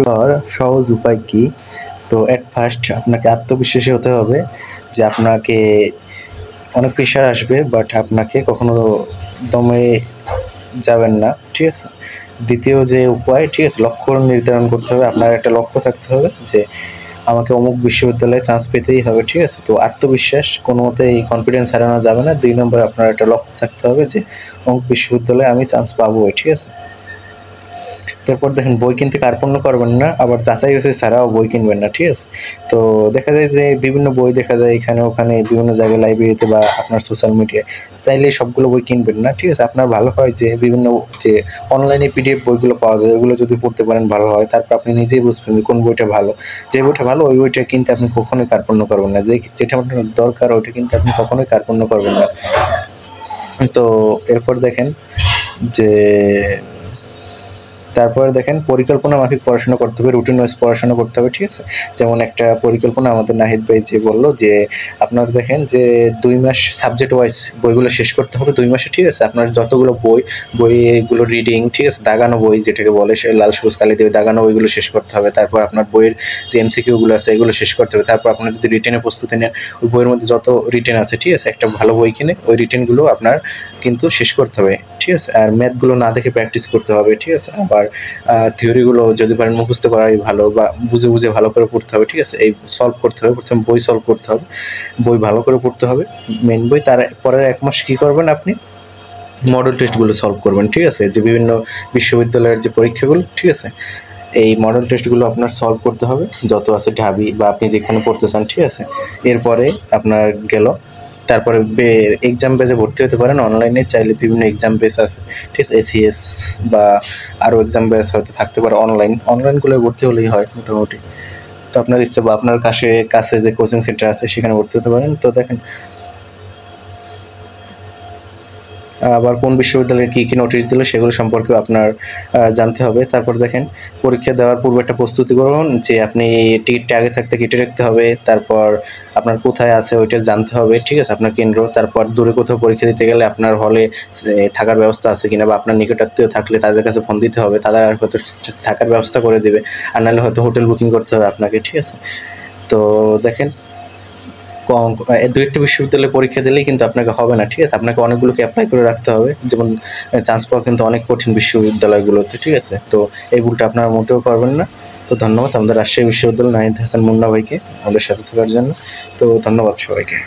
হওয়ার সহজ উপায় কি? তো এট ফার্স্ট আপনাকে আত্মবিশ্বাসী হতে হবে যে আপনাকে অনেক প্রেশার আসবে, বাট আপনাকে কখনো দমে যাবেন না, ঠিক আছে? দ্বিতীয় যে উপায়, ঠিক আছে, লক্ষ্য নির্ধারণ করতে হবে। আপনার একটা লক্ষ্য থাকতে হবে যে আমাকে অমুক বিশ্ববিদ্যালয়ে চান্স পেতেই হবে, ঠিক আছে? তো আত্মবিশ্বাস কোনো মতেই কনফিডেন্স হারানো যাবে না। ২ নম্বরে আপনার একটা লক্ষ্য থাকতে হবে যে অমুক বিশ্ববিদ্যালয়ে আমি চান্স পাবোই, ঠিক আছে? তারপর দেখেন, বই কিনতে কার্পণ্য করবেন না, আবার যাচাই বাছাই ছাড়াও বই কিনবেন না, ঠিক আছে? তো দেখা যায় যে বিভিন্ন বই দেখা যায় এখানে ওখানে বিভিন্ন জায়গায়, লাইব্রেরিতে বা আপনার সোশ্যাল মিডিয়ায়, চাইলে সবগুলো বই কিনবেন না, ঠিক আছে? আপনার ভালো হয় যে বিভিন্ন যে অনলাইনে পিডিএফ বইগুলো পাওয়া যায়, ওগুলো যদি পড়তে পারেন ভালো হয়। তারপর আপনি নিজেই বুঝবেন যে কোন বইটা ভালো। যে বইটা ভালো ওই বইটা কিনতে আপনি কখনোই কার্পণ্য করবেন না। যেটা আপনার দরকার ওইটা কিনতে আপনি কখনোই কার্পণ্য করবেন না। তো এরপর দেখেন যে তারপরে দেখেন, পরিকল্পনা মাফিক পড়াশোনা করতে হবে, রুটিন ওয়াইজ পড়াশোনা করতে হবে, ঠিক আছে? যেমন একটা পরিকল্পনা আমাদের নাহিদ ভাই যে বললো যে আপনার দেখেন যে ২ মাস সাবজেক্ট ওয়াইজ বইগুলো শেষ করতে হবে ২ মাসে, ঠিক আছে? আপনার যতগুলো বইগুলো রিডিং, ঠিক আছে, দাগানো বই যেটাকে বলে, সে লাল সবুজ কালি দিয়ে দাগানো বইগুলো শেষ করতে হবে। তারপর আপনার বইয়ের যে এমসিকিউগুলো আছে এগুলো শেষ করতে হবে। তারপর আপনার যদি রিটেনের প্রস্তুতি নেন, ওই বইয়ের মধ্যে যত রিটেন আছে, ঠিক আছে, একটা ভালো বই কিনে ওই রিটেনগুলো আপনার কিন্তু শেষ করতে হবে, ঠিক আছে? আর ম্যাথগুলো না দেখে প্র্যাকটিস করতে হবে, ঠিক আছে? আবার থিওরিগুলো যদি পারেন মুখস্থ করাই ভালো, বা বুঝে বুঝে ভালো করে পড়তে হবে, ঠিক আছে? এই সলভ করতে হবে, প্রথমে বই সলভ করতে হবে, বই ভালো করে পড়তে হবে, মেন বই। তার পরের ১ মাস কী করবেন আপনি? মডেল টেস্টগুলো সলভ করবেন, ঠিক আছে? যে বিভিন্ন বিশ্ববিদ্যালয়ের যে পরীক্ষাগুলো, ঠিক আছে? এই মডেল টেস্টগুলো আপনার সলভ করতে হবে, যত আছে ঢাবি বা আপনি যেখানে পড়তে চান, ঠিক আছে? এরপরে আপনার গেল। তারপরে এক্সাম বেসে ভর্তি হতে পারেন অনলাইনে, চাইলে বিভিন্ন এক্সাম বেস আছে, ঠিক আছে? এসিএস বা আরও এক্সাম বেস হয়তো থাকতে পারে অনলাইনগুলোয় ভর্তি হলেই হয় মোটামুটি। তো আপনার ইচ্ছে, বা আপনার কাছে যে কোচিং সেন্টার আছে সেখানে ভর্তি হতে পারেন। তো দেখেন, আবার কোন বিশ্ববিদ্যালয়ে কী কী নোটিশ দিল সেগুলো সম্পর্কেও আপনার জানতে হবে। তারপর দেখেন, পরীক্ষা দেওয়ার পূর্বে একটা প্রস্তুতি করুন যে আপনি টিকিটটা আগে থাকতে কেটে রাখতে হবে। তারপর আপনার কোথায় আছে ওইটা জানতে হবে, ঠিক আছে, আপনার কেন্দ্র। তারপর দূরে কোথাও পরীক্ষা দিতে গেলে আপনার হলে থাকার ব্যবস্থা আছে কিনা, বা আপনার নিকটাত্মীয় থাকলে তাদের কাছে ফোন দিতে হবে, তারা আর হয়তো থাকার ব্যবস্থা করে দেবে। আর নাহলে হয়তো হোটেল বুকিং করতে হবে আপনাকে, ঠিক আছে? তো দেখেন, ২-১টা বিশ্ববিদ্যালয়ে পরীক্ষা দিলেই কিন্তু আপনাকে হবে না, ঠিক আছে? আপনাকে অনেকগুলোকে অ্যাপ্লাই করে রাখতে হবে। যেমন চান্স পাওয়া কিন্তু অনেক কঠিন বিশ্ববিদ্যালয়গুলোতে, ঠিক আছে? তো এই ভুলটা আপনারা মোটেও করবেন না। তো ধন্যবাদ আমাদের রাজশাহী বিশ্ববিদ্যালয় নাহিদ হাসান মুন্না ভাইকে আমাদের সাথে থাকার জন্য। তো ধন্যবাদ সবাইকে।